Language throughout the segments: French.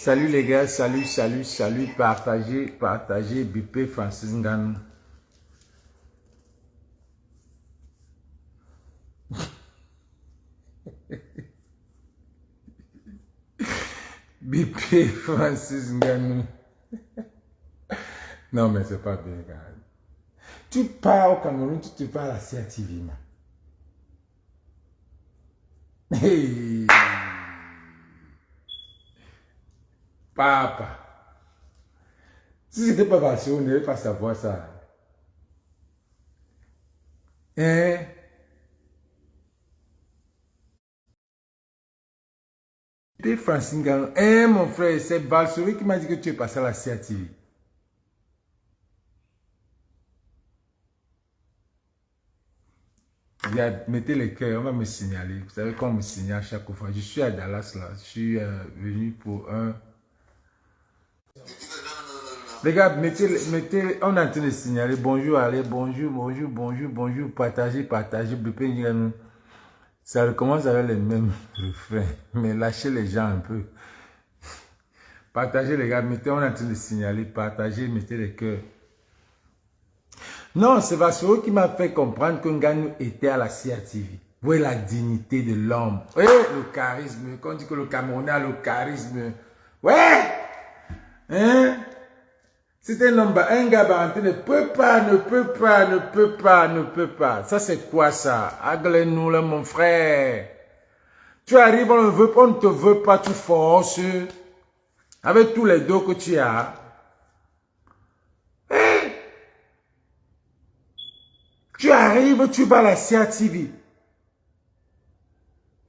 Salut les gars, salut, partagez, bipé Francis Ngannou. Bipé Francis Ngannou. Non mais c'est pas bien, gars. Tu pars au Cameroun, tu te parles à CRTV, man. Hey. Papa. Si c'était pas facile, on ne devait pas savoir ça. Hein? Bipé Francis Ngannou. Hein, mon frère, c'est Balsori qui m'a dit que tu es passé à la CRTV. Mettez les cœurs, on va me signaler. Vous savez qu'on me signale chaque fois. Je suis à Dallas là. Je suis venu pour un. Les gars, mettez, on est en train de signaler. Bonjour, allez, bonjour. Partagez. Ça recommence avec les mêmes refrains. Mais lâchez les gens un peu. Partagez les gars, mettez, on est en train de signaler. Partagez, mettez les cœurs. Non, c'est Vassoro qui m'a fait comprendre que Ngannou était à la CRTV. Vous voyez la dignité de l'homme. Oui, le charisme. Quand on dit que le Camerounais a le charisme. Ouais. Hein? C'est un homme, un gars baranté ne peut pas. Ça c'est quoi ça? Agle-nous là, mon frère. Tu arrives, on ne te veut pas, tu forces. Avec tous les dos que tu as. Tu arrives, tu vas à la CRTV.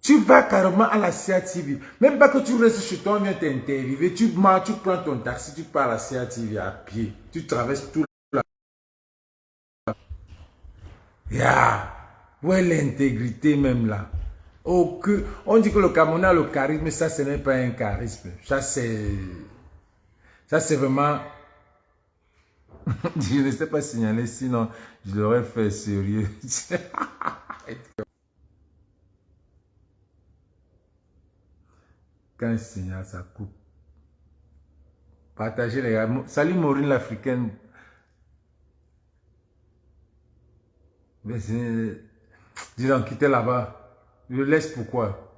Tu vas carrément à la CRTV. Même pas que tu restes chez toi, on vient t'interviewer. Tu marches, tu prends ton taxi, tu pars à la CRTV à pied. Tu traverses tout la... Yeah. Où est l'intégrité même là? Oh, on dit que le Cameroun a le charisme, mais ça, ce n'est pas un charisme. Ça, c'est vraiment... Je ne sais pas signaler, sinon je l'aurais fait sérieux. Quand je signale, ça coupe. Partagez les gars. Salut Maureen l'Africaine. Dis donc, quittez là-bas. Je le laisse pourquoi?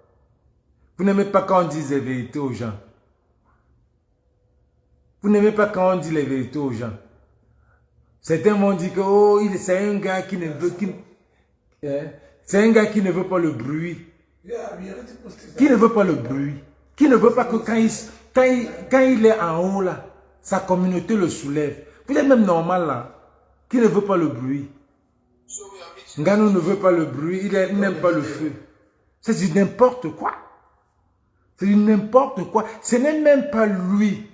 Vous n'aimez pas quand on dit les vérités aux gens. Vous n'aimez pas quand on dit les vérités aux gens. Certains m'ont dit que oh, c'est un gars qui ne veut c'est un gars qui ne veut pas le bruit. Qui ne veut pas le bruit. Qui ne veut pas que quand il est en haut là, sa communauté le soulève. Vous êtes même normal là. Qui ne veut pas le bruit. Ngannou ne veut pas le bruit, il n'aime pas le feu. C'est du n'importe quoi. C'est du n'importe quoi. Ce n'est même pas lui.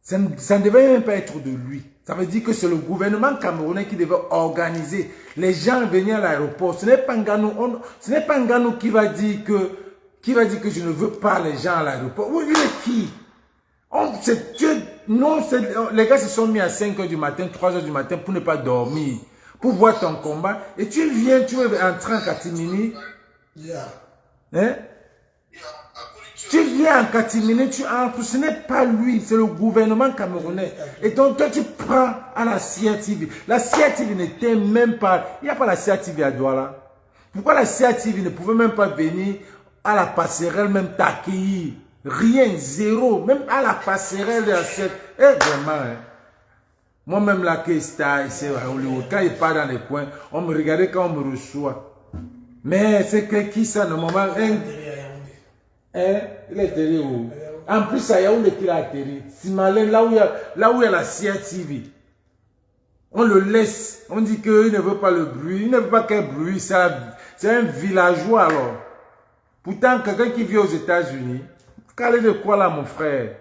Ça ne devait même pas être de lui. Ça veut dire que c'est le gouvernement camerounais qui devait organiser les gens venir à l'aéroport. Ce n'est pas Ngannou qui va dire que je ne veux pas les gens à l'aéroport. Oui, il est qui? Les gars se sont mis à 5 h du matin, 3 h du matin pour ne pas dormir, pour voir ton combat. Et tu viens, tu veux entrer en catimini. Hein? Tu viens en catimini, tu entres. Ce n'est pas lui, c'est le gouvernement camerounais. Et donc toi tu prends à la CRTV. La CRTV n'était même pas... Il n'y a pas la CRTV à Douala. Pourquoi la CRTV ne pouvait même pas venir à la passerelle, même t'accueillir? Rien, zéro. Même à la passerelle de la CRTV. Eh, vraiment, hein. Moi-même là, quand il part dans les coins, on me regardait quand on me reçoit. Mais c'est qui ça, normalement? Hein? Il est atterri où? En plus, ça y a où qu'il a atterri. Simalène, là où il y a la CRTV. On le laisse. On dit qu'il ne veut pas le bruit. Il ne veut pas quel bruit. C'est un villageois alors. Pourtant, quelqu'un qui vit aux États-Unis, calé de quoi là, mon frère?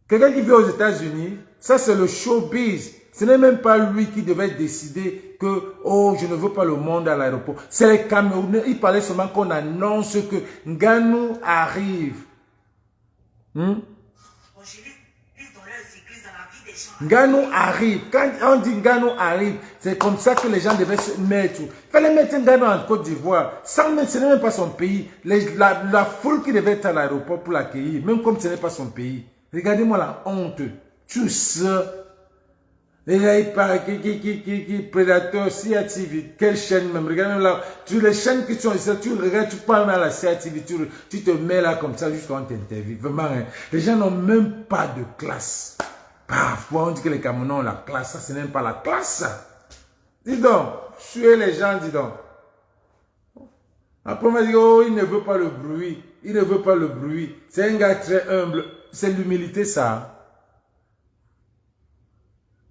Quelqu'un qui vit aux États-Unis, ça c'est le showbiz. Ce n'est même pas lui qui devait décider que, oh, je ne veux pas le monde à l'aéroport. C'est les Camerounais. Il parlait seulement qu'on annonce que Ngannou arrive. Ngannou arrive. Quand on dit Ngannou arrive, c'est comme ça que les gens devaient se mettre. Il fallait mettre Ngannou en Côte d'Ivoire. Ce n'est même pas son pays. La foule qui devait être à l'aéroport pour l'accueillir, même comme ce n'est pas son pays. Regardez-moi la honte. Tous. Et là, il paraît qui Prédateur, CATV, quelle chaîne même. Regarde même là, tu les chaînes qui sont ici, tu regardes, tu parles à la CATV, tu te mets là comme ça, juste quand tu t'interviews. Vraiment, hein, les gens n'ont même pas de classe. Parfois, on dit que les Camerounais ont la classe. Ça, ce n'est même pas la classe. Dis donc, tuez les gens, dis donc. Après, on m'a dit, oh, il ne veut pas le bruit. Il ne veut pas le bruit. C'est un gars très humble. C'est l'humilité, ça.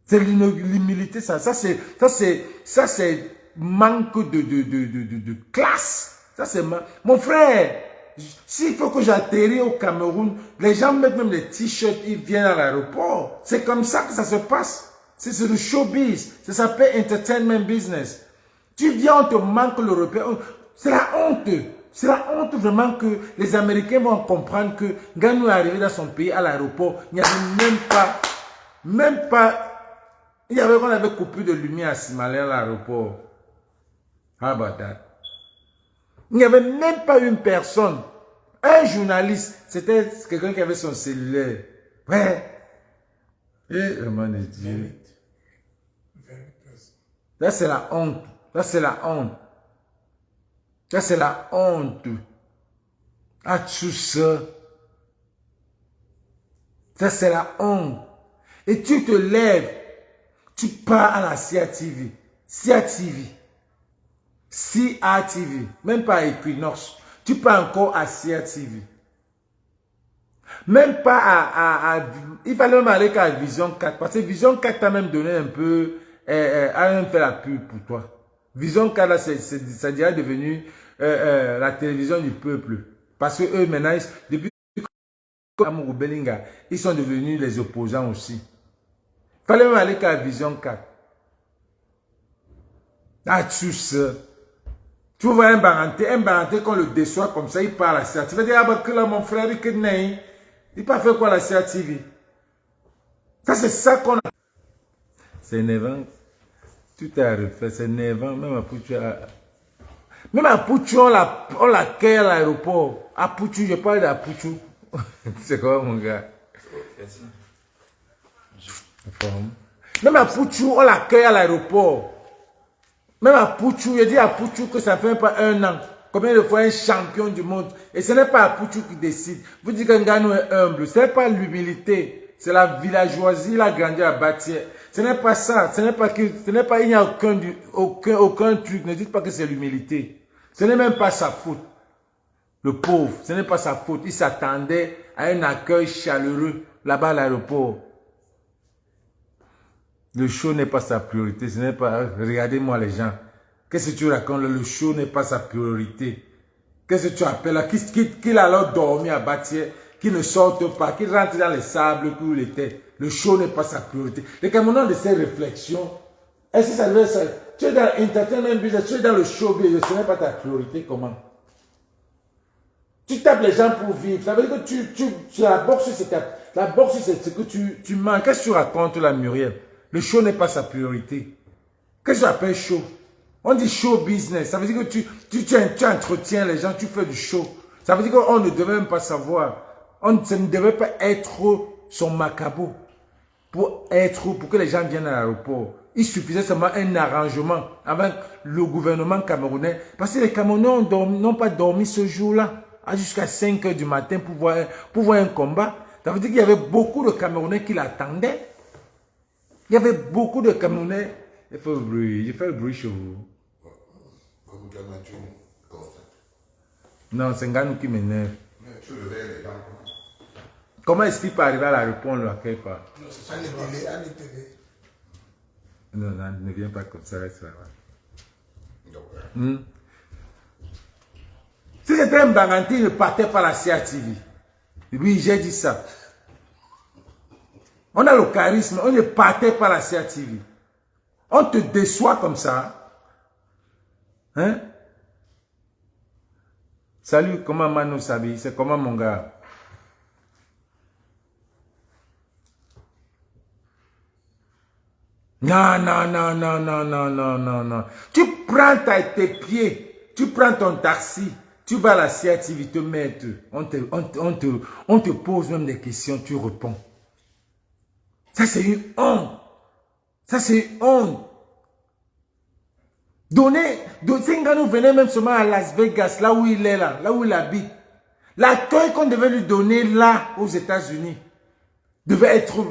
C'est l'humilité, ça. Ça, c'est manque de classe. Ça, c'est mon frère. S'il faut que j'atterris au Cameroun, les gens mettent même des t-shirts, ils viennent à l'aéroport. C'est comme ça que ça se passe. C'est le showbiz. Ça s'appelle entertainment business. Tu viens, on te manque l'Européen. C'est la honte. C'est la honte vraiment que les Américains vont comprendre que Ganou est arrivé dans son pays à l'aéroport. Il n'y avait même pas, il y avait, on avait coupé de lumière à Simalé à l'aéroport. How about that? Il n'y avait même pas une personne. Un journaliste. C'était quelqu'un qui avait son cellulaire. Ouais. Et vraiment de Dieu. Là, c'est la honte. Là, c'est la honte. Ça, c'est la honte. À tout ça. Ça, c'est la honte. Et tu te lèves. Tu pars à la CATV. CATV. CATV. Même pas à Equinox. Tu pars encore à CATV. Même pas à il fallait même aller qu'à Vision 4. Parce que Vision 4 t'a même donné un peu... a même fait la pub pour toi. Vision 4, là, c'est déjà devenu la télévision du peuple. Parce que eux, maintenant, depuis Amourou Belinga, ils sont devenus les opposants aussi. Il fallait même aller qu'à Vision 4. Ah, tu sais. Tu vois un baranté qu'on le déçoit comme ça, il parle à la CA. Tu vas dire, ah bah que là, mon frère, il pas fait quoi la CATV. Ça, c'est ça qu'on a. C'est énervant. Tout est refait, c'est énervant. Même à Pouchou, on l'accueille à l'aéroport. À Pouchou, je parle de Pouchou. C'est quoi, mon gars? Même à Pouchou, on l'accueille à l'aéroport. Même à Pouchou, je dis à Pouchou que ça fait pas un an. Combien de fois un champion du monde. Et ce n'est pas à Pouchou qui décide. Vous dites qu'un Gano est humble. Ce n'est pas l'humilité. C'est la villageoisie, la grandeur à bâtir. Ce n'est pas ça. Ce n'est pas, il n'y a aucun truc. Ne dites pas que c'est l'humilité. Ce n'est même pas sa faute. Le pauvre, ce n'est pas sa faute. Il s'attendait à un accueil chaleureux là-bas à l'aéroport. Le show n'est pas sa priorité. Ce n'est pas... Regardez-moi les gens. Qu'est-ce que tu racontes? Le show n'est pas sa priorité. Qu'est-ce que tu appelles là? Qu'il a alors dormi à bâtir, qu'il ne sorte pas, qu'il rentre dans les sables où il était. Le show n'est pas sa priorité. Les Camerounais ont de ces réflexions. Est-ce que ça devait être... Tu es dans l'entertainment business, tu es dans le show business, ce n'est pas ta priorité, comment? Tu tapes les gens pour vivre. Ça veut dire que la boxe, c'est ce que tu manges. Qu'est-ce que tu racontes là, Muriel? Le show n'est pas sa priorité. Qu'est-ce que tu appelles show? On dit show business. Ça veut dire que tu entretiens les gens, tu fais du show. Ça veut dire qu'on ne devait même pas savoir. Ça ne devait pas être son macabo pour que les gens viennent à l'aéroport. Il suffisait seulement un arrangement avec le gouvernement camerounais. Parce que les Camerounais n'ont pas dormi ce jour-là jusqu'à 5 h du matin pour voir un combat. Ça veut dire qu'il y avait beaucoup de Camerounais qui l'attendaient. Il y avait beaucoup de Camerounais. Il fait le bruit. Il fait le bruit chez vous. Non, c'est Nganou qui m'énerve. Comment est-ce qu'il peut arriver à l'aéroport, on ne l'accueille pas? Non, ne viens pas comme ça, reste là. Si c'était un Banganti, il ne partait pas à la CATV. Oui, j'ai dit ça. On a le charisme, on ne partait pas à la CATV. On te déçoit comme ça. Hein? Salut, comment Manu Sabi? C'est comment mon gars? Non, non, non, non, non, non, non, non, non. Tu prends tes pieds, tu prends ton taxi, Tu vas à la CATV, te mettre, on te pose même des questions, tu réponds. Ça, c'est une honte. Ça, c'est une honte. Senghane venait même seulement à Las Vegas, là où il est là où il habite. L'accueil qu'on devait lui donner là, aux États-Unis, devait être...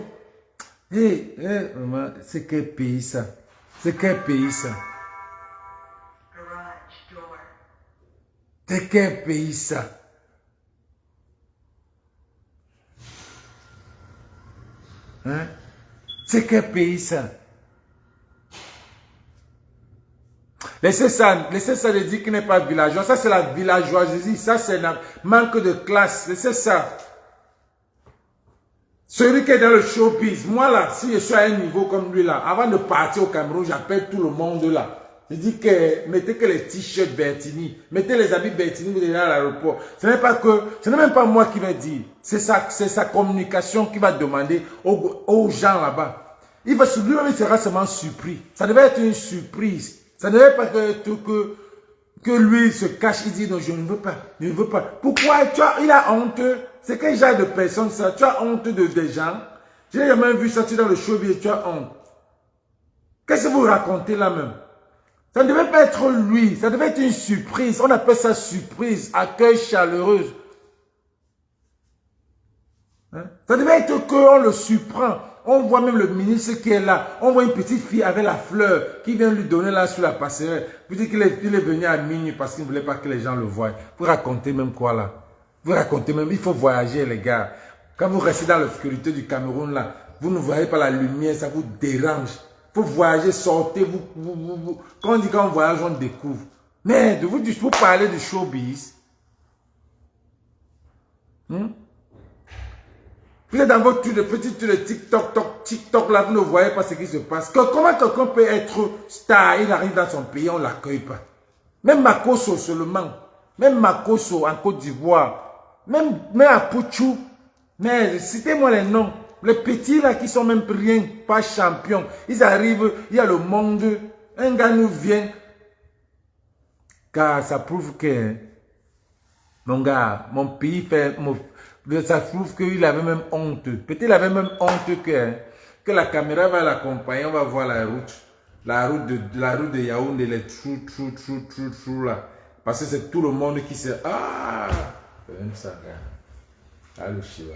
c'est quel pays ça? C'est quel pays ça? C'est quel pays ça? Hein? C'est quel pays ça? Laissez ça de dire qu'il n'est pas villageois. Ça, c'est la villageoisie. Ça, c'est un manque de classe. Laissez ça. Celui qui est dans le showbiz, moi là, si je suis à un niveau comme lui là, avant de partir au Cameroun, j'appelle tout le monde là. Je dis que mettez que les t-shirts Bertini, mettez les habits Bertini, vous allez à l'aéroport. Ce n'est même pas moi qui vais dire. C'est sa communication qui va demander aux gens là-bas. Lui-même, il sera seulement surpris. Ça devait être une surprise. Ça ne devait pas que lui se cache, il dit non, je ne veux pas, je ne veux pas. Pourquoi? Il a honte. C'est quel genre de personne ça? Tu as honte des gens? Je n'ai jamais vu ça, tu es dans le showbiz et tu as honte. Qu'est-ce que vous racontez là même? Ça ne devait pas être lui, ça devait être une surprise. On appelle ça surprise, accueil chaleureux. Hein? Ça devait être qu'on le surprend. On voit même le ministre qui est là. On voit une petite fille avec la fleur qui vient lui donner là sur la passerelle. Vous dites qu'il est venu à minuit parce qu'il ne voulait pas que les gens le voient. Vous racontez même quoi là? Vous racontez même, il faut voyager les gars. Quand vous restez dans l'obscurité du Cameroun là, vous ne voyez pas la lumière, ça vous dérange. Il faut voyager, sortez. Quand on dit qu'on voyage, on découvre. Mais vous parlez du showbiz. Vous êtes dans votre petit tour de TikTok là, vous ne voyez pas ce qui se passe. Comment quelqu'un peut être star, il arrive dans son pays, on ne l'accueille pas. Même Makosso seulement, même Makosso en Côte d'Ivoire, même à Pouchou, mais citez-moi les noms. Les petits là qui sont même rien, pas champions. Ils arrivent, il y a le monde, un gars nous vient. Car ça prouve que, mon gars, mon pays fait... Ça prouve qu'il avait même honte. Peut-être qu'il avait même honte que la caméra va l'accompagner. On va voir la route de Yaoundé, les trou là. Parce que c'est tout le monde qui sait. Ah! C'est même ça, gars. Ah, le chiva.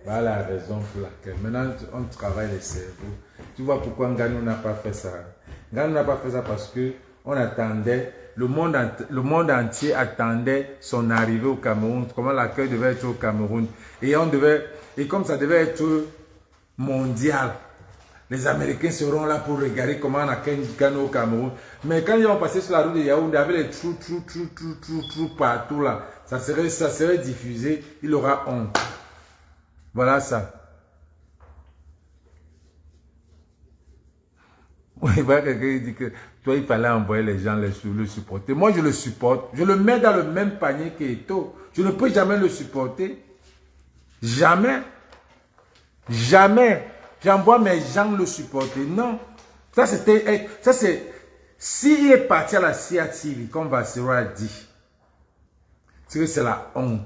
Voilà la raison pour laquelle. Maintenant, on travaille les cerveaux. Tu vois pourquoi Nganou n'a pas fait ça? Nganou n'a pas fait ça parce que on attendait. Le monde entier attendait son arrivée au Cameroun, comment l'accueil devait être au Cameroun. Et comme ça devait être mondial, les Américains seront là pour regarder comment on accueille Nganou au Cameroun. Mais quand ils vont passer sur la route de Yaoundé avec les trous partout là, ça serait diffusé, il aura honte. Voilà ça. Oui, il va quelqu'un qui dit que toi, il fallait envoyer les gens le supporter. Moi, je le supporte. Je le mets dans le même panier qu'Eto. Je ne peux jamais le supporter. Jamais. Jamais. J'envoie mes gens le supporter. Non. Ça, c'est... S'il est parti à la CATV, comme Vassera a dit, c'est que c'est la honte.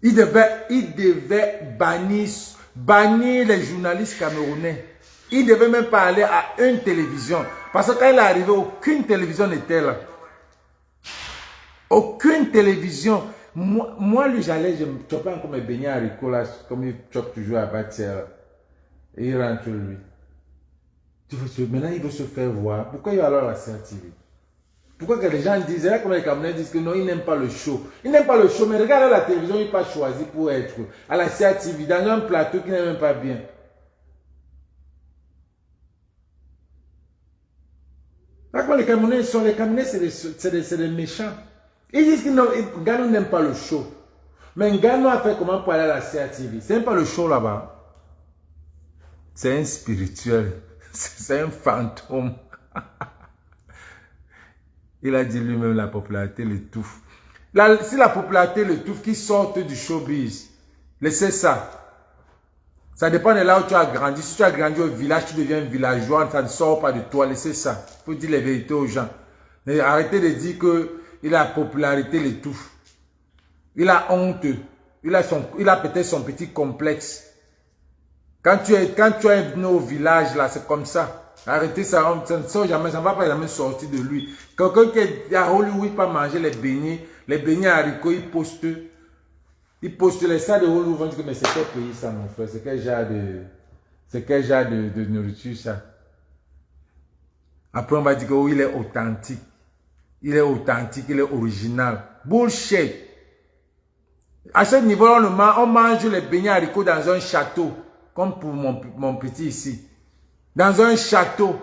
Il devait bannir les journalistes camerounais. Il ne devait même pas aller à une télévision. Parce que quand il est arrivé, aucune télévision n'était là. Aucune télévision. Moi lui, j'allais, je me chopais encore mes beignets haricots là, comme il chope toujours à Batière. Et il rentre lui. Maintenant, il veut se faire voir. Pourquoi il va alors à la CATV? Pourquoi que les gens disent, là, comme les Camerounais disent que non, ils n'aiment pas le show. Ils n'aiment pas le show, mais regardez la télévision, il n'est pas choisi pour être à la CATV, dans un plateau qui n'est même pas bien. Là, quand les Camerounais sont, les Camerounais, c'est des méchants. Ils disent que Nganou n'aime pas le show. Mais Nganou a fait comment pour aller à la CATV? C'est même pas le show là-bas. C'est un spirituel. C'est un fantôme. Il a dit lui-même la popularité l'étouffe. Si la popularité l'étouffe, qui sortent du showbiz, laissez ça. Ça dépend de là où tu as grandi. Si tu as grandi au village, tu deviens villageois, ça ne sort pas de toi. Laissez ça. Il faut dire les vérités aux gens. Et arrêtez de dire que la popularité l'étouffe. Il a honte. Il a peut-être son petit complexe. Quand tu es venu au village, là, c'est comme ça. Arrêtez ça, ça ne va pas jamais sortir de lui. Quelqu'un qui est à Hollywood pas manger les beignets haricots, il poste les salles de Hollywood. Mais c'est quel pays ça, mon frère? C'est quel genre de nourriture ça? Après, on va dire que oh, il est authentique. Il est authentique, il est original. Bullshit. À ce niveau-là, on mange les beignets haricots dans un château. Comme pour mon petit ici. Dans un château.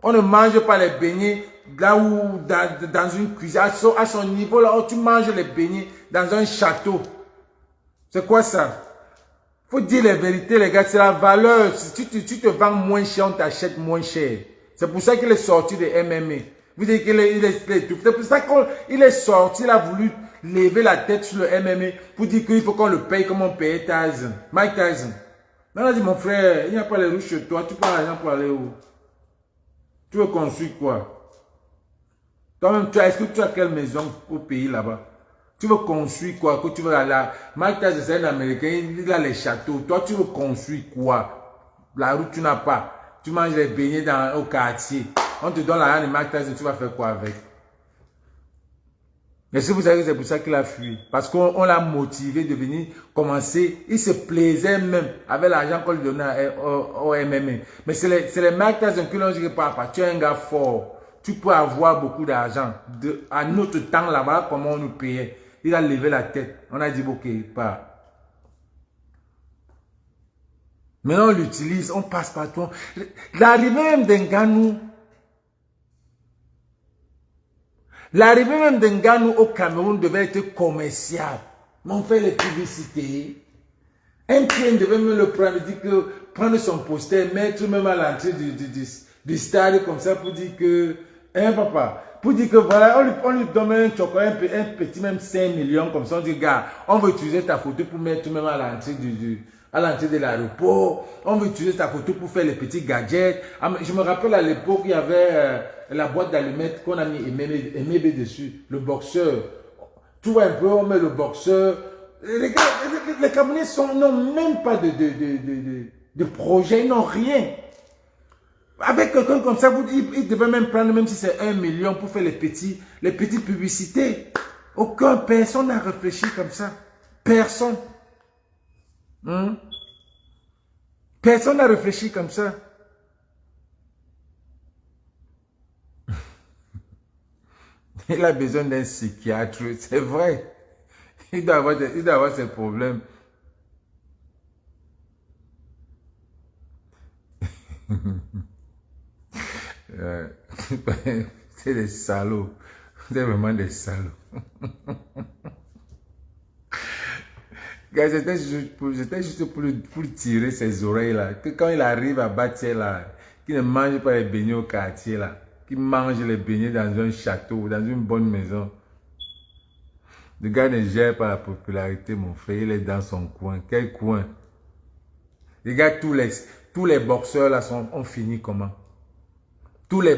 On ne mange pas les beignets là où, dans une cuisine. À son niveau là, où tu manges les beignets dans un château. C'est quoi ça? Faut dire la vérité, les gars. C'est la valeur. Si tu te vends moins cher, on t'achète moins cher. C'est pour ça qu'il est sorti de MMA. Vous dites qu'il est tout. C'est pour ça qu'il est sorti, il a voulu lever la tête sur le MMA pour dire qu'il faut qu'on le paye comme on payait Tyson. Mike Tyson. On a dit, mon frère, il n'y a pas les roues chez toi, tu prends l'argent pour aller où? Tu veux construire quoi? Toi-même, est-ce que tu as quelle maison au pays là-bas? Tu veux construire quoi? Que tu veux aller là? Mike Tyson, c'est un Américain, il a les châteaux. Toi, tu veux construire quoi? La route, tu n'as pas. Tu manges les beignets au quartier. On te donne l'argent de Mike Tyson, tu vas faire quoi avec? Mais si vous savez que c'est pour ça qu'il a fui. Parce qu'on l'a motivé de venir commencer. Il se plaisait même avec l'argent qu'on lui donnait au MMA. Mais c'est les Mike Tyson qui l'ont dit que papa, tu es un gars fort. Tu peux avoir beaucoup d'argent. À notre temps là-bas, comment on nous payait. Il a levé la tête. On a dit, ok, pas. Maintenant on l'utilise, on passe partout. L'arrivée même d'Ngannou. L'arrivée même d'Ngannou au Cameroun devait être commercial. Mais on fait les publicités. Un train devait même le prendre, dire que prendre son poster, mettre même à l'entrée du stade comme ça pour dire que, hein papa, pour dire que voilà, on lui donne un chocolat, un petit même 5 millions comme ça, on dit gars, on veut utiliser ta photo pour mettre même à l'entrée à l'entrée de l'aéroport, on veut utiliser ta photo pour faire les petits gadgets. Je me rappelle à l'époque, il y avait la boîte d'allumettes qu'on a mis MB dessus, le boxeur. Tu vois un peu, on met le boxeur. Les gars, les Camerounais n'ont même pas de projet, ils n'ont rien. Avec quelqu'un comme ça, ils devaient même prendre, même si c'est 1 million pour faire les petites publicités. Personne n'a réfléchi comme ça. Personne. Personne n'a réfléchi comme ça. Il a besoin d'un psychiatre, c'est vrai. Il doit avoir ses problèmes. C'est des salauds. C'est vraiment des salauds. C'était juste pour tirer ses oreilles là. Que quand il arrive à Batia là, qu'il ne mange pas les beignets au quartier là, qu'il mange les beignets dans un château, dans une bonne maison. Le gars ne gère pas la popularité, mon frère. Il est dans son coin. Quel coin? Les gars, tous les boxeurs là ont fini comment? Tous les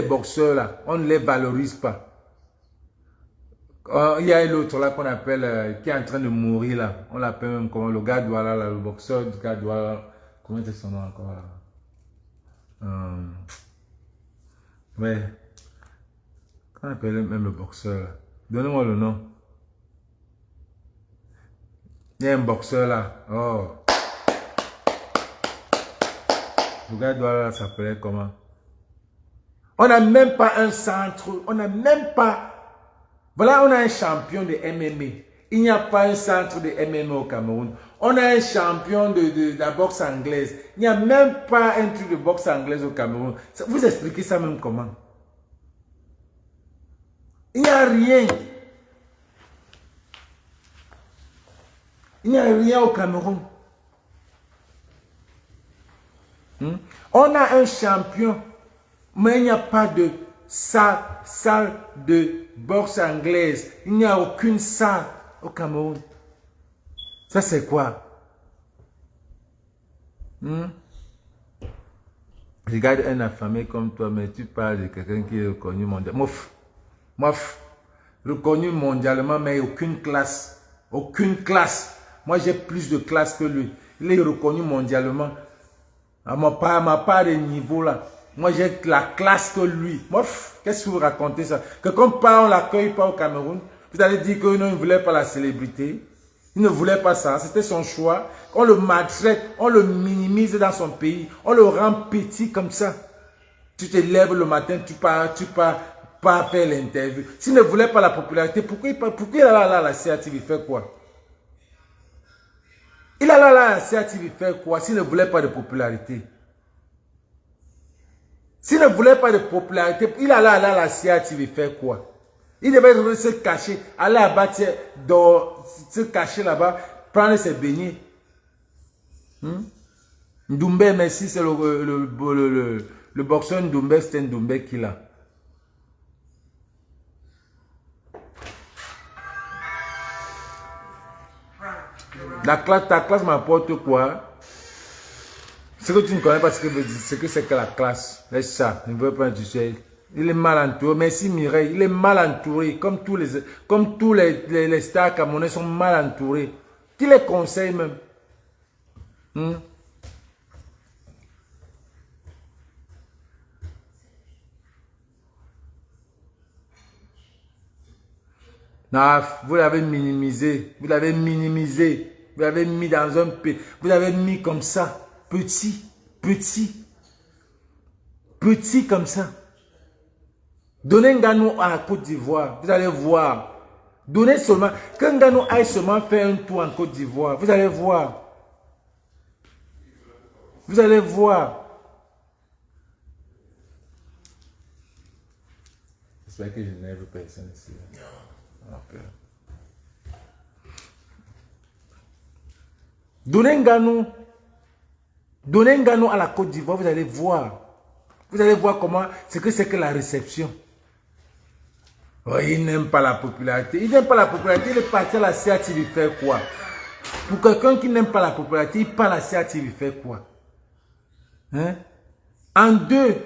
boxeurs là, on ne les valorise pas. Il y a l'autre là qu'on appelle, qui est en train de mourir là. On l'appelle même comment? Le gars Douala là, le boxeur du gars Douala. Comment c'est son nom encore là? Ouais. Qu'on appelle même le boxeur là. Donnez-moi le nom. Il y a un boxeur là. Oh. Le gars Douala s'appelait comment? On n'a même pas un centre. On n'a même pas. Voilà, on a un champion de MMA. Il n'y a pas un centre de MMA au Cameroun. On a un champion de la boxe anglaise. Il n'y a même pas un truc de boxe anglaise au Cameroun. Vous expliquez ça même comment? Il n'y a rien. Il n'y a rien au Cameroun. On a un champion, mais il n'y a pas de salle de boxe anglaise. Il n'y a aucune salle au Cameroun. Ça c'est quoi? Regarde un affamé comme toi, mais tu parles de quelqu'un qui est reconnu mondialement. Mof. Reconnu mondialement, mais aucune classe. Aucune classe. Moi, j'ai plus de classe que lui. Il est reconnu mondialement. À ma part de niveau là. Moi, j'ai la classe que lui. Mof. Qu'est-ce que vous racontez ça? Quelqu'un part, on l'accueille pas au Cameroun. Vous allez dire qu'il ne voulait pas la célébrité. Il ne voulait pas ça. C'était son choix. On le maltraite. On le minimise dans son pays. On le rend petit comme ça. Tu te lèves le matin, tu pars pas faire l'interview. S'il ne voulait pas la popularité, pourquoi il a là la CATV, il fait quoi? Il a là la CATV, il fait quoi s'il ne voulait pas de popularité? S'il ne voulait pas de popularité, il a là la CATV, il fait quoi? Il devait se cacher, aller à bâtir, se cacher là-bas, prendre ses beignets. Ndoumbe, merci, c'est le boxeur Ndoumbe, c'est Ndoumbe qui l'a. Ta classe m'apporte quoi? Ce que tu ne connais pas, ce que c'est que la classe. Laisse ça, ne veux pas tu sais. Il est mal entouré. Merci Mireille, il est mal entouré. Comme tous les stars camerounais sont mal entourés. Qui les conseille même? Non, vous l'avez minimisé. Vous l'avez minimisé. Vous l'avez mis dans un pays. Vous l'avez mis comme ça. Petit. Petit. Petit comme ça. Donnez Nganou à la Côte d'Ivoire. Vous allez voir. Donnez seulement. Quand Nganou aille seulement faire un tour en Côte d'Ivoire. Vous allez voir. Vous allez voir. J'espère que je n'ai vu personne ici. Okay. Donnez Nganou à la Côte d'Ivoire, vous allez voir. Vous allez voir comment, ce que c'est que la réception. Oh, il n'aime pas la popularité. Il n'aime pas la popularité, il est parti à la CATV, il fait quoi? Pour quelqu'un qui n'aime pas la popularité, il part à la CATV, il fait quoi? Hein? En deux,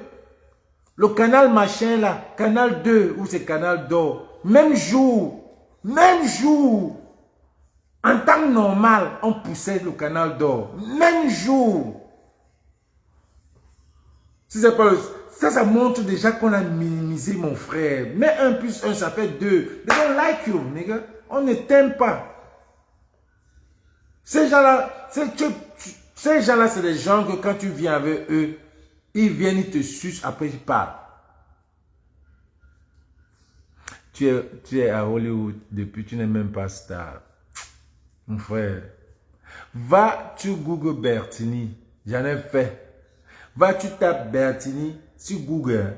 le canal machin là, canal 2 ou c'est canal d'or. Même jour, en temps normal, on poussait le canal d'or. Même jour. Si c'est pas ça montre déjà qu'on a minimisé mon frère. Mais 1 plus 1, ça fait 2. They don't like you, nigga. On ne t'aime pas. Ces gens-là, c'est des gens que quand tu viens avec eux, ils viennent, ils te sucent, après ils partent. Tu es à Hollywood depuis, tu n'es même pas star. Mon frère. Va, tu Google Bertini. J'en ai fait. Va, tu tapes Bertini sur Google.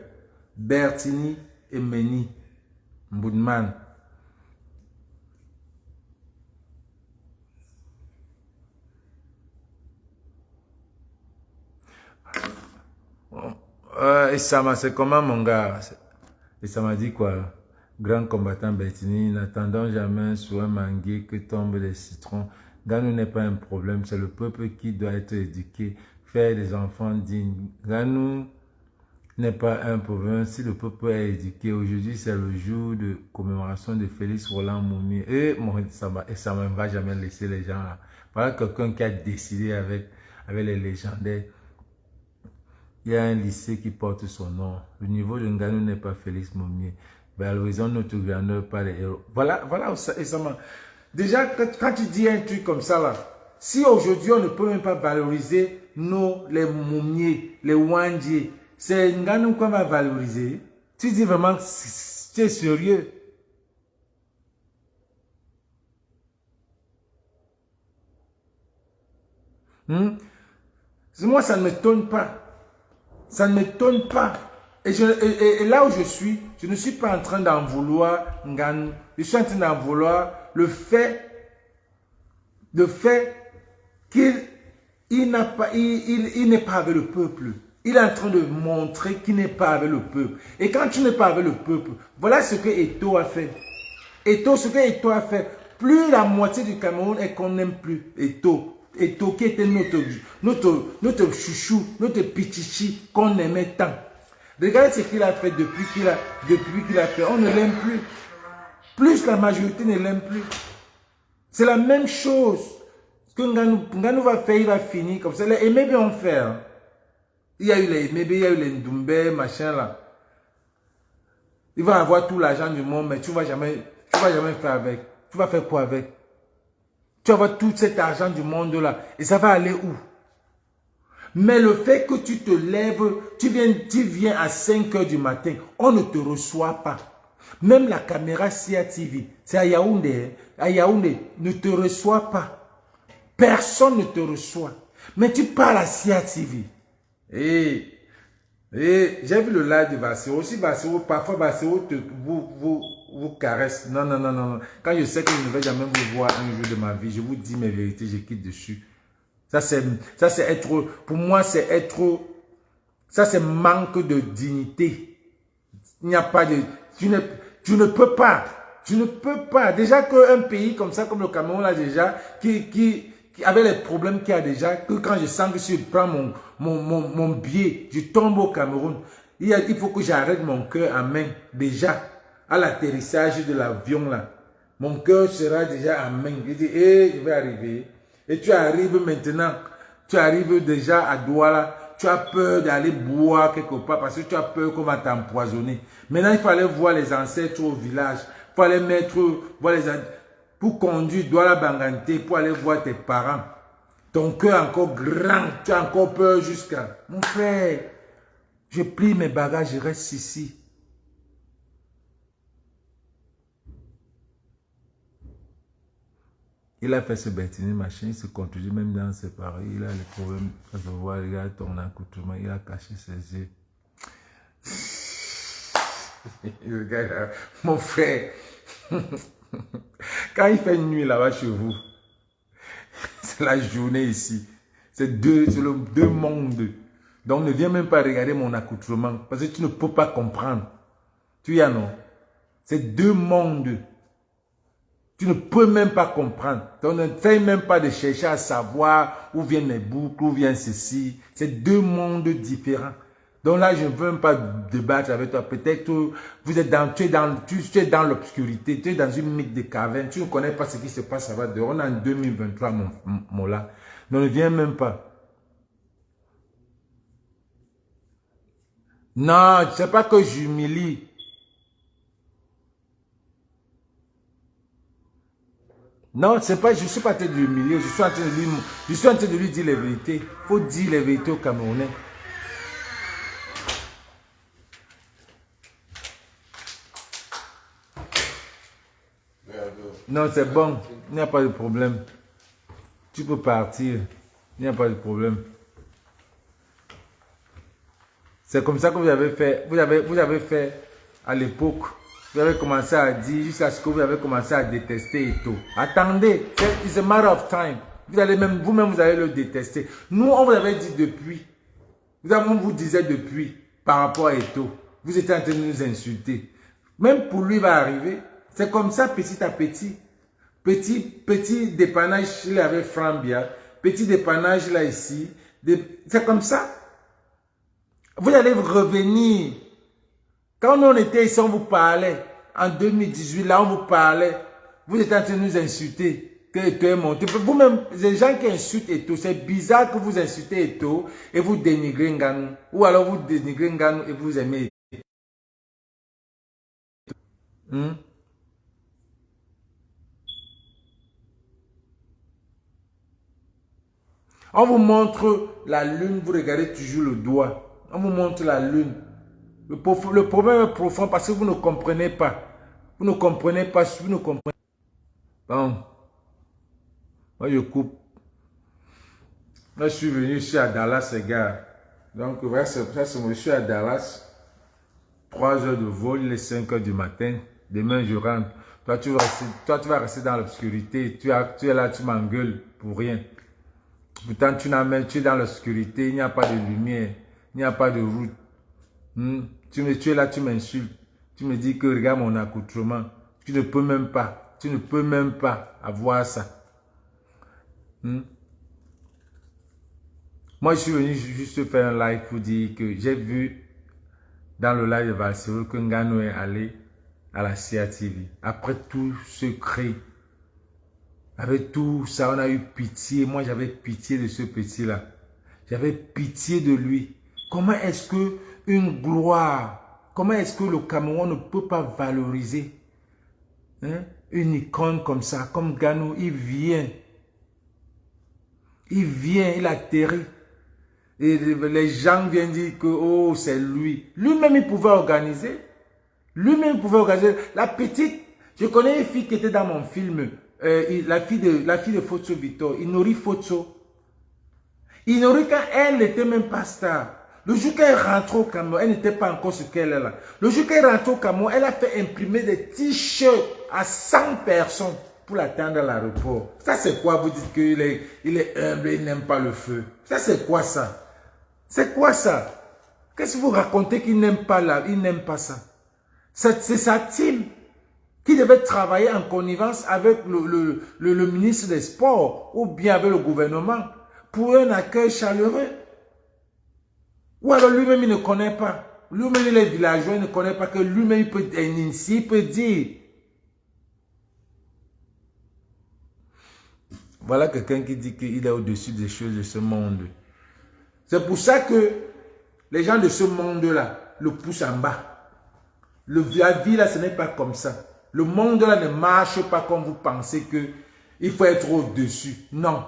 Bertini et Meni. Mboudman. Et ça m'a, c'est comment mon gars? Et ça m'a dit quoi? Grand combattant Bertini, n'attendons jamais sur un manguier que tombent les citrons. Nganou n'est pas un problème, c'est le peuple qui doit être éduqué, faire des enfants dignes. Nganou n'est pas un problème si le peuple est éduqué. Aujourd'hui, c'est le jour de commémoration de Félix Roland Mounier. Et ça ne va jamais laisser les gens là. Voilà quelqu'un qui a décidé avec les légendaires. Il y a un lycée qui porte son nom. Le niveau de Nganou n'est pas Félix Mounier. Vers l'horizon, notre grandeur par les héros. Voilà, et ça m'a... Déjà, quand tu dis un truc comme ça, là, si aujourd'hui on ne peut même pas valoriser les Moumiers, les Wandjies, c'est Nganou qu'on va valoriser. Tu dis vraiment, tu es sérieux. Moi, ça ne m'étonne pas. Ça ne m'étonne pas. Et là où je ne suis pas en train d'en vouloir Nganou. Je suis en train d'en vouloir le fait qu'il n'est pas avec le peuple. Il est en train de montrer qu'il n'est pas avec le peuple. Et quand tu n'es pas avec le peuple, voilà ce que Eto'o a fait. Ce que Eto'o a fait, plus la moitié du Cameroun est qu'on n'aime plus Eto'o. Eto'o qui était notre chouchou, notre pichichi qu'on aimait tant. Regardez ce qu'il a fait depuis qu'il a fait. On ne l'aime plus. Plus la majorité ne l'aime plus. C'est la même chose. Ce que Nganou va faire, il va finir comme ça. Les Emebe vont faire. Il y a eu les Emebe, il y a eu les Ndoumbe, machin là. Il va avoir tout l'argent du monde, mais tu ne vas jamais faire avec. Tu vas faire quoi avec? Tu vas avoir tout cet argent du monde là. Et ça va aller où? Mais le fait que tu te lèves, tu viens à 5 h du matin, on ne te reçoit pas. Même la caméra CIA TV, c'est à Yaoundé, ne te reçoit pas. Personne ne te reçoit. Mais tu parles à CIA TV. Et j'ai vu le live de Bassero. Aussi, Bassero, parfois Bassero vous caresse. Non, non, non, non. Quand je sais que je ne vais jamais vous voir un jour de ma vie, je vous dis mes vérités, je quitte dessus. Ça c'est être, pour moi c'est être, ça c'est manque de dignité. Il n'y a pas de, tu ne peux pas. Déjà qu'un pays comme ça, comme le Cameroun là déjà, qui avait les problèmes qu'il y a déjà, que quand je sens que si je prends mon billet, je tombe au Cameroun, il faut que j'arrête mon cœur à main, déjà, à l'atterrissage de l'avion là. Mon cœur sera déjà à main. Je dis, je vais arriver. Et tu arrives maintenant, tu arrives déjà à Douala, tu as peur d'aller boire quelque part parce que tu as peur qu'on va t'empoisonner. Maintenant, il fallait voir les ancêtres au village. Il fallait pour conduire Douala Bangante, pour aller voir tes parents. Ton cœur encore grand, tu as encore peur jusqu'à... Mon frère, je plie mes bagages, je reste ici. Il a fait ce bêtisier, machin, il se contredit même dans ses paris. Il a les problèmes. Ça se voit, regarde ton accoutrement, il a caché ses yeux. Regarde, mon frère, quand il fait nuit là-bas chez vous, c'est la journée ici. C'est le deux mondes. Donc ne viens même pas regarder mon accoutrement parce que tu ne peux pas comprendre. Tu y as non? C'est deux mondes. Tu ne peux même pas comprendre. Donc, ne fais même pas de chercher à savoir où viennent mes boucles, où vient ceci. C'est deux mondes différents. Donc là, je ne veux même pas débattre avec toi. Peut-être que tu es dans l'obscurité, tu es dans une mythe de caverne. Tu ne connais pas ce qui se passe là-bas dehors. On est en 2023, mon là. Donc ne viens même pas. Non, c'est pas que j'humilie. Non, c'est pas, je suis pas en train de l'humilier, je suis en train de lui dire les vérités. Il faut dire les vérités aux Camerounais. Non, c'est bon, il n'y a pas de problème. Tu peux partir, il n'y a pas de problème. C'est comme ça que vous avez fait, vous avez fait à l'époque. Vous avez commencé à dire jusqu'à ce que vous avez commencé à détester Eto'o. Attendez, it's a matter of time. Vous-même, vous allez le détester. Nous, on vous avait dit depuis. On vous disait depuis par rapport à Eto'o. Vous étiez en train de nous insulter. Même pour lui, il va arriver. C'est comme ça, petit à petit. Petit dépannage là avec Frambia. Petit dépannage là ici. C'est comme ça. Vous allez revenir. Quand on était ici, on vous parlait. En 2018, là, on vous parlait. Vous êtes en train de nous insulter. Que Eto'o est monté. Vous-même, les gens qui insultent Eto'o, c'est bizarre que vous insultez Eto'o et vous dénigrez Nganou. Ou alors vous dénigrez Nganou et vous aimez Eto'o. On vous montre la lune, vous regardez toujours le doigt. On vous montre la lune. Le problème est profond parce que vous ne comprenez pas. Vous ne comprenez pas, vous ne comprenez pas. Bon. Moi, je coupe. Moi, je suis venu ici à Dallas, les gars. Donc, voilà, je suis à Dallas. 3 heures de vol, il est 5 h du matin. Demain, je rentre. Toi, tu vas rester dans l'obscurité. Tu es là, tu m'engueules pour rien. Pourtant, tu es dans l'obscurité. Il n'y a pas de lumière. Il n'y a pas de route. Tu es là, tu m'insultes. Tu me dis que regarde mon accoutrement. Tu ne peux même pas avoir ça. Moi, je suis venu juste faire un live pour dire que j'ai vu dans le live de Barcelone que Ngannou est allé à la CATV. Après tout ce cri, avec tout ça, on a eu pitié. Moi, j'avais pitié de ce petit-là. J'avais pitié de lui. Comment est-ce que une gloire, comment est-ce que le Cameroun ne peut pas valoriser une icône comme ça, comme Ngannou? Il vient, il atterrit. Et les gens viennent dire que oh, c'est lui. Lui-même, il pouvait organiser. Lui-même, il pouvait organiser. La petite, je connais une fille qui était dans mon film, la fille de Fotso Victor, Inori Fotso. Inori, quand elle n'était même pas star. Le jour qu'elle rentre au Cameroun, elle n'était pas encore ce qu'elle est là. Le jour qu'elle rentre au Cameroun, elle a fait imprimer des t-shirts à 100 personnes pour l'attendre à l'aéroport. Ça, c'est quoi? Vous dites qu'il est humble, il n'aime pas le feu. Ça, c'est quoi ça? C'est quoi ça? Qu'est-ce que vous racontez qu'il n'aime pas là? Il n'aime pas ça. C'est sa team qui devait travailler en connivence avec le ministre des Sports ou bien avec le gouvernement pour un accueil chaleureux. Ou alors lui-même, il ne connaît pas. Lui-même, il est villageois, il ne connaît pas que lui-même, il peut initier, il peut dire. Voilà quelqu'un qui dit qu'il est au-dessus des choses de ce monde. C'est pour ça que les gens de ce monde-là le poussent en bas. La vie, là, ce n'est pas comme ça. Le monde-là ne marche pas comme vous pensez qu'il faut être au-dessus. Non.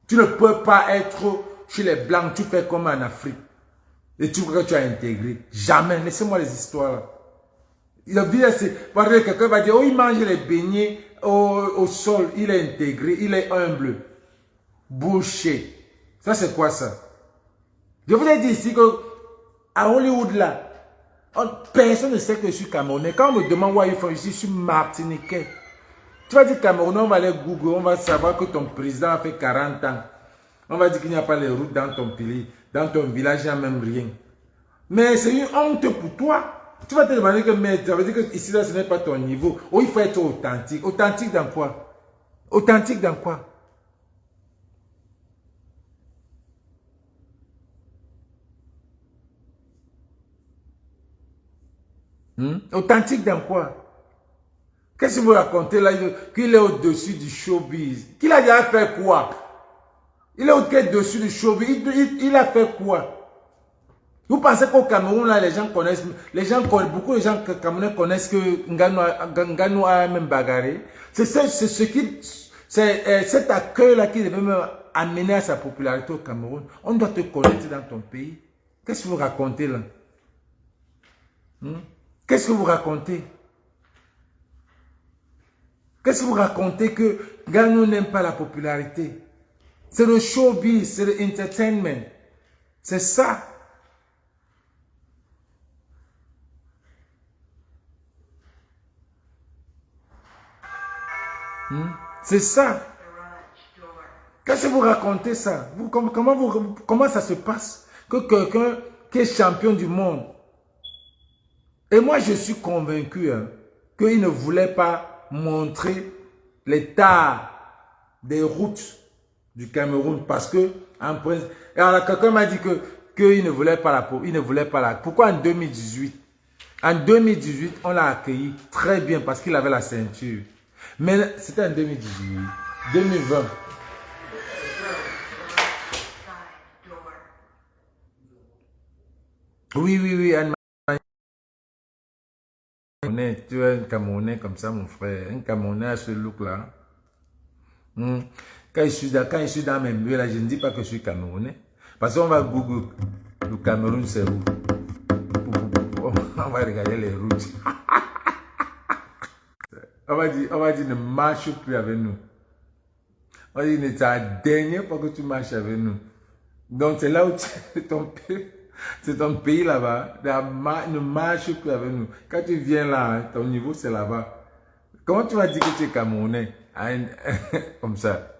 Tu ne peux pas être chez les Blancs, tu fais comme en Afrique. Et tu crois que tu as intégré. Jamais. Laissez-moi les histoires là. La vie, c'est... Quelqu'un va dire, oh, il mange les beignets au sol, il est intégré, il est humble. Boucher. Ça, c'est quoi ça? Je vous ai dit ici que à Hollywood là, personne ne sait que je suis Camerounais. Quand on me demande où ils font ici, je suis Martiniquais. Tu vas dire Camerounais, on va aller Google, on va savoir que ton président a fait 40 ans. On va dire qu'il n'y a pas les routes dans ton pays, dans ton village, il n'y a même rien. Mais c'est une honte pour toi. Tu vas te demander que, mais ça veut dire que ici là, ce n'est pas ton niveau. Oh, il faut être authentique. Authentique dans quoi? Authentique dans quoi? Authentique dans quoi? Qu'est-ce que vous racontez là? Qu'il est au-dessus du showbiz. Qu'il a déjà fait quoi? Il est au-dessus du showbiz. Il a fait quoi? Vous pensez qu'au Cameroun, là, les gens connaissent, beaucoup de gens camerounais connaissent que Ngannou a même bagarré. C'est cet accueil-là qui devait même amener à sa popularité au Cameroun. On doit te connaître dans ton pays. Qu'est-ce que vous racontez là? Qu'est-ce que vous racontez? Qu'est-ce que vous racontez que Ngannou n'aime pas la popularité? C'est le showbiz, c'est l'entertainment. C'est ça. C'est ça. Qu'est-ce que vous racontez ça? Comment ça se passe? Que quelqu'un qui est champion du monde. Et moi, je suis convaincu qu'il ne voulait pas montrer l'état des routes du Cameroun parce que, alors quelqu'un m'a dit qu'il ne voulait pas la. Pourquoi en 2018? En 2018, on l'a accueilli très bien parce qu'il avait la ceinture. Mais c'était en 2018, 2020. Oui, tu es un Camerounais comme ça, mon frère. Un Camerounais à ce look-là. Quand je suis dans mes lieux, là, je ne dis pas que je suis Camerounais. Parce qu'on va Google. Le Cameroun, c'est où? On va regarder les routes. On va dire, ne marche plus avec nous. On va dire, c'est la dernière fois que tu marches avec nous. Donc, c'est là où c'est ton pays là-bas. Ne marche plus avec nous. Quand tu viens là, ton niveau, c'est là-bas. Comment tu vas dire que tu es Camerounais? Comme ça.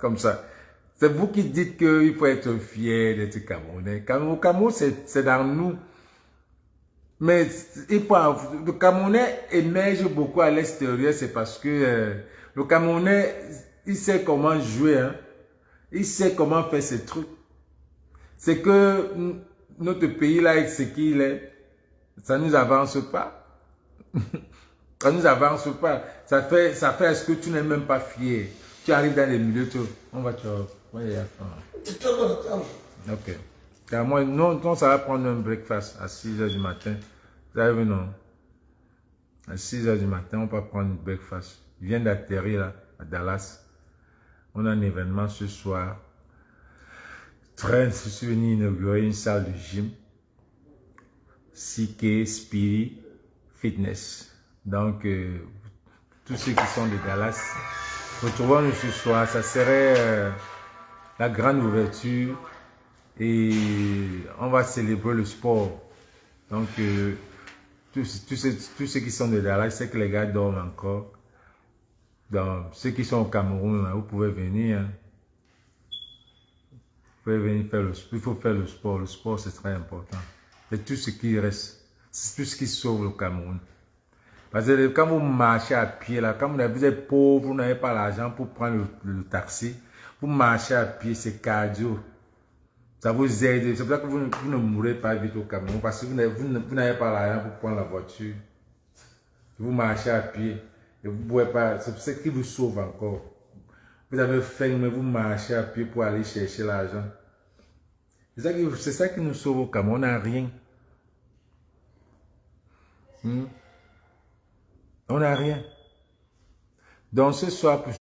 C'est vous qui dites qu'il faut être fier d'être Camerounais. Cameroun, c'est dans nous. Mais le Camerounais émerge beaucoup à l'extérieur, c'est parce que le Camerounais, il sait comment jouer, hein. Il sait comment faire ses trucs. c'est que notre pays là, avec ce qu'il est, ça ne nous avance pas. Ça ne nous avance pas. Ça fait à ce que tu n'es même pas fier. Tu arrives dans les milieux, on va te... Ok. Car moi, non, ça va prendre un breakfast à 6 h du matin. Vous avez vu, non? À 6 h du matin, on va prendre un breakfast. Je viens d'atterrir là, à Dallas. On a un événement ce soir. Je suis venu inaugurer une salle de gym. CK Spirit Fitness. Donc, tous ceux qui sont de Dallas, retrouvons-nous ce soir. Ça serait la grande ouverture et on va célébrer le sport. Donc, tous ceux qui sont de Dallas, c'est que les gars dorment encore. Donc, ceux qui sont au Cameroun, vous pouvez venir. Hein. Vous pouvez venir faire le sport. Il faut faire le sport. Le sport, c'est très important. C'est tout ce qui reste. C'est tout ce qui sauve le Cameroun. Parce que quand vous marchez à pied, là, quand vous êtes pauvre, vous n'avez pas l'argent pour prendre le taxi, vous marchez à pied, c'est cardio. Ça vous aide. C'est pour ça que vous ne mourrez pas vite au Cameroun. Parce que vous n'avez pas l'argent pour prendre la voiture. Vous marchez à pied. Et vous ne pouvez pas. C'est ce qui vous sauve encore. Vous avez faim, mais vous marchez à pied pour aller chercher l'argent. C'est ça qui nous sauve au Cameroun. On n'a rien. On n'a rien. Donc ce soir, pour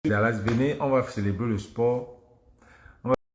Dallas, venez, on va célébrer le sport.